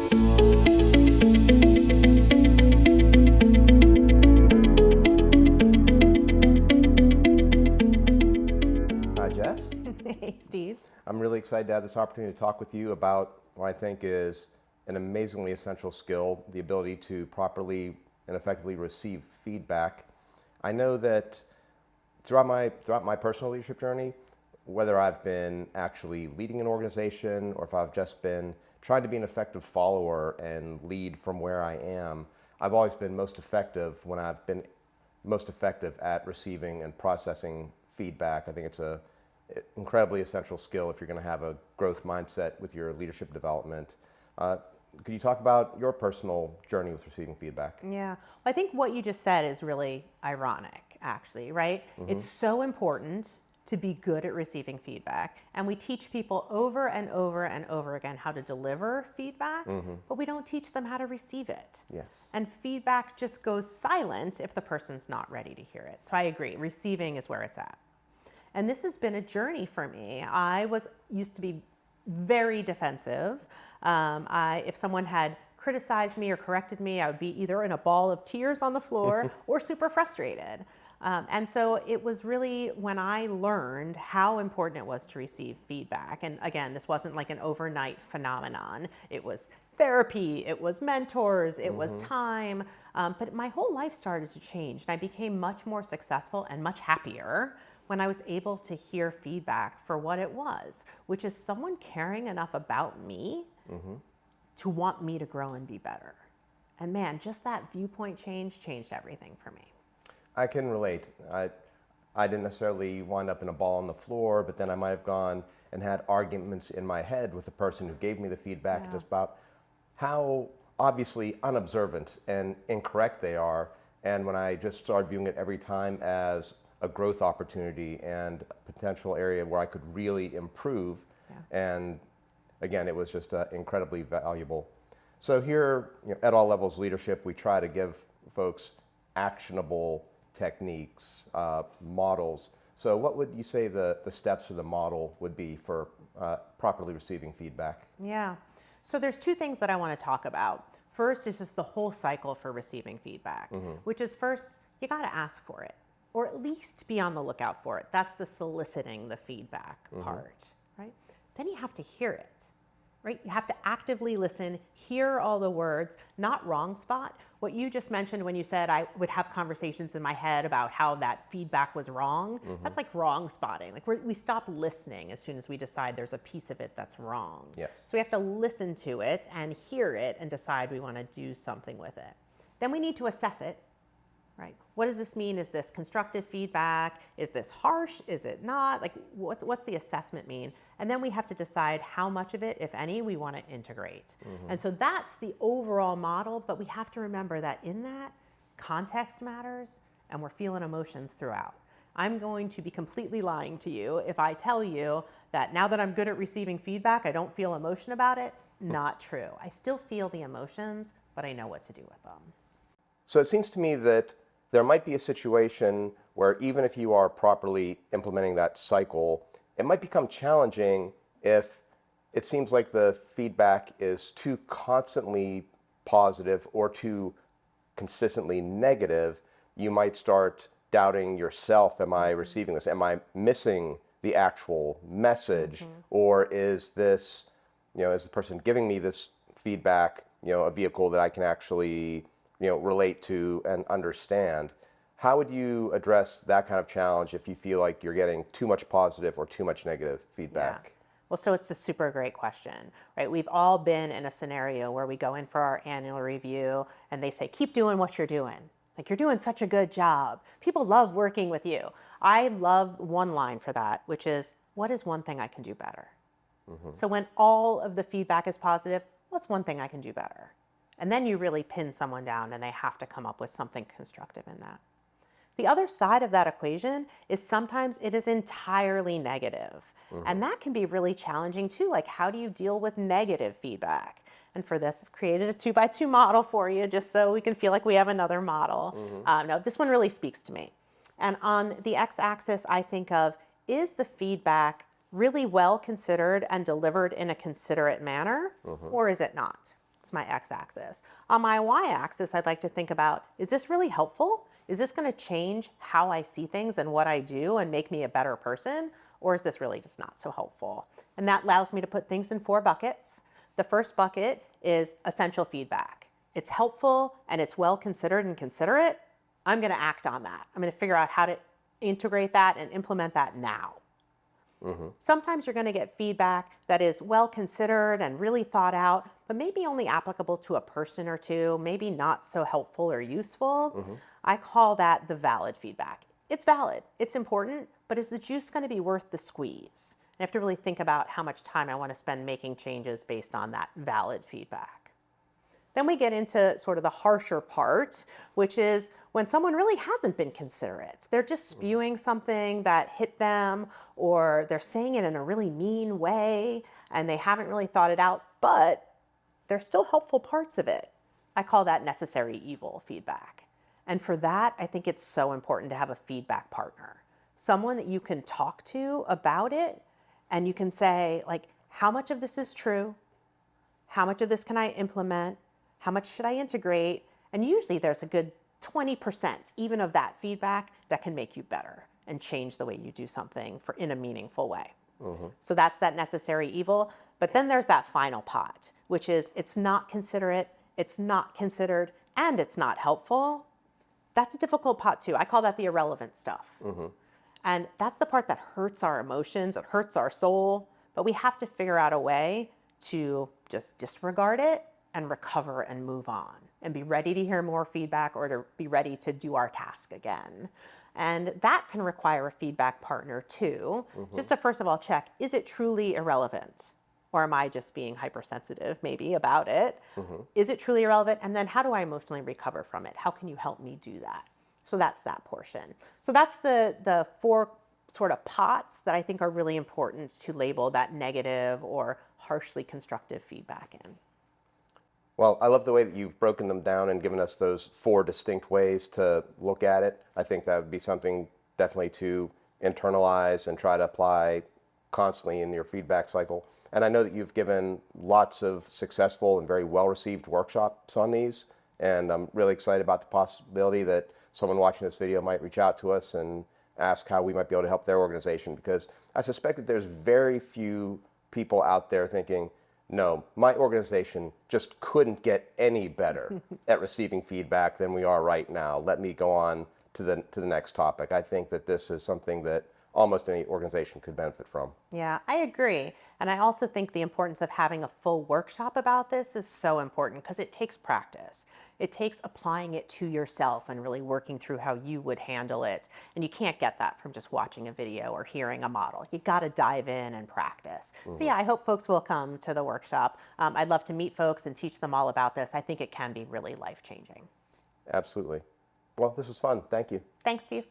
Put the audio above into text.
Hi, Jess. Hey, Steve. I'm really excited to have this opportunity to talk with you about what I think is an amazingly essential skill, the ability to properly and effectively receive feedback. I know that throughout my personal leadership journey, whether I've been actually leading an organization or if I've just been trying to be an effective follower and lead from where I am, I've always been most effective when I've been most effective at receiving and processing feedback. I think it's a incredibly essential skill if you're going to have a growth mindset with your leadership development. Could you talk about your personal journey with receiving feedback? Yeah. Well, I think what you just said is really ironic, actually, right? It's so important to be good at receiving feedback. And we teach people over and over and over again how to deliver feedback, but we don't teach them how to receive it. Yes. And feedback just goes silent if the person's not ready to hear it. So I agree, receiving is where it's at. And this has been a journey for me. Used to be very defensive. If someone had criticized me or corrected me, I would be either in a ball of tears on the floor or super frustrated. And so it was really when I learned how important it was to receive feedback. And again, this wasn't like an overnight phenomenon. It was therapy, it was mentors, it was time. But my whole life started to change, and I became much more successful and much happier when I was able to hear feedback for what it was, which is someone caring enough about me to want me to grow and be better. And man, just that viewpoint change changed everything for me. I can relate. I didn't necessarily wind up in a ball on the floor, but then I might have gone and had arguments in my head with the person who gave me the feedback just about how obviously unobservant and incorrect they are. And when I just started viewing it every time as a growth opportunity and a potential area where I could really improve. And again, it was just incredibly valuable. So here, at all levels leadership, we try to give folks actionable techniques, models. So what would you say the steps of the model would be for properly receiving feedback? Yeah. So there's two things that I want to talk about. First is just the whole cycle for receiving feedback, which is first, you got to ask for it, or at least be on the lookout for it. That's the soliciting the feedback part, right? Then you have to hear it, right? You have to actively listen, hear all the words, not wrong spot. What you just mentioned when you said I would have conversations in my head about how that feedback was wrong, that's like wrong spotting. Like we stop listening as soon as we decide there's a piece of it that's wrong. Yes. So we have to listen to it and hear it and decide we want to do something with it. Then we need to assess it. Right. What does this mean? Is this constructive feedback? Is this harsh? Is it not? Like, what's the assessment mean? And then we have to decide how much of it, if any, we want to integrate. And so that's the overall model, but we have to remember that in that, context matters, and we're feeling emotions throughout. I'm going to be completely lying to you if I tell you that now that I'm good at receiving feedback, I don't feel emotion about it. Not true. I still feel the emotions, but I know what to do with them. So it seems to me that there might be a situation where even if you are properly implementing that cycle, it might become challenging if it seems like the feedback is too constantly positive or too consistently negative. You might start doubting yourself. Am I receiving this? Am I missing the actual message? Or is this, is the person giving me this feedback, a vehicle that I can actually relate to and understand? How would you address that kind of challenge if you feel like you're getting too much positive or too much negative feedback? Yeah. Well, so it's a super great question, right? We've all been in a scenario where we go in for our annual review and they say, keep doing what you're doing. Like, you're doing such a good job. People love working with you. I love one line for that, which is, what is one thing I can do better? So when all of the feedback is positive, what's one thing I can do better? And then you really pin someone down and they have to come up with something constructive in that. The other side of that equation is sometimes it is entirely negative. And that can be really challenging too. Like, how do you deal with negative feedback? And for this, I've created a 2x2 model for you just so we can feel like we have another model. Now, this one really speaks to me. And on the x-axis, I think of, is the feedback really well considered and delivered in a considerate manner, or is it not? It's my x-axis. On my y-axis, I'd like to think about, is this really helpful? Is this going to change how I see things and what I do and make me a better person? Or is this really just not so helpful? And that allows me to put things in 4 buckets. The first bucket is essential feedback. It's helpful and it's well considered and considerate. I'm going to act on that. I'm going to figure out how to integrate that and implement that now. Sometimes you're going to get feedback that is well considered and really thought out, but maybe only applicable to a person or two, maybe not so helpful or useful. I call that the valid feedback. It's valid, it's important, but is the juice going to be worth the squeeze? I have to really think about how much time I want to spend making changes based on that valid feedback. Then we get into sort of the harsher part, which is when someone really hasn't been considerate. They're just spewing something that hit them, or they're saying it in a really mean way, and they haven't really thought it out, but there's still helpful parts of it. I call that necessary evil feedback. And for that, I think it's so important to have a feedback partner, someone that you can talk to about it, and you can say, like, how much of this is true? How much of this can I implement? How much should I integrate? And usually there's a good 20% even of that feedback that can make you better and change the way you do something in a meaningful way. So that's that necessary evil. But then there's that final pot, which is it's not considerate, it's not considered, and it's not helpful. That's a difficult pot too. I call that the irrelevant stuff. And that's the part that hurts our emotions, it hurts our soul, but we have to figure out a way to just disregard it and recover and move on and be ready to hear more feedback or to be ready to do our task again. And that can require a feedback partner too, just to first of all check, is it truly irrelevant? Or am I just being hypersensitive maybe about it? Is it truly irrelevant? And then how do I emotionally recover from it? How can you help me do that? So that's that portion. So that's the 4 sort of pots that I think are really important to label that negative or harshly constructive feedback in. Well, I love the way that you've broken them down and given us those 4 distinct ways to look at it. I think that would be something definitely to internalize and try to apply constantly in your feedback cycle. And I know that you've given lots of successful and very well-received workshops on these. And I'm really excited about the possibility that someone watching this video might reach out to us and ask how we might be able to help their organization, because I suspect that there's very few people out there thinking, no, my organization just couldn't get any better at receiving feedback than we are right now. Let me go on to the next topic. I think that this is something that almost any organization could benefit from. Yeah, I agree. And I also think the importance of having a full workshop about this is so important because it takes practice. It takes applying it to yourself and really working through how you would handle it. And you can't get that from just watching a video or hearing a model. You got to dive in and practice. So yeah, I hope folks will come to the workshop. I'd love to meet folks and teach them all about this. I think it can be really life-changing. Absolutely. Well, this was fun. Thank you. Thanks, Steve.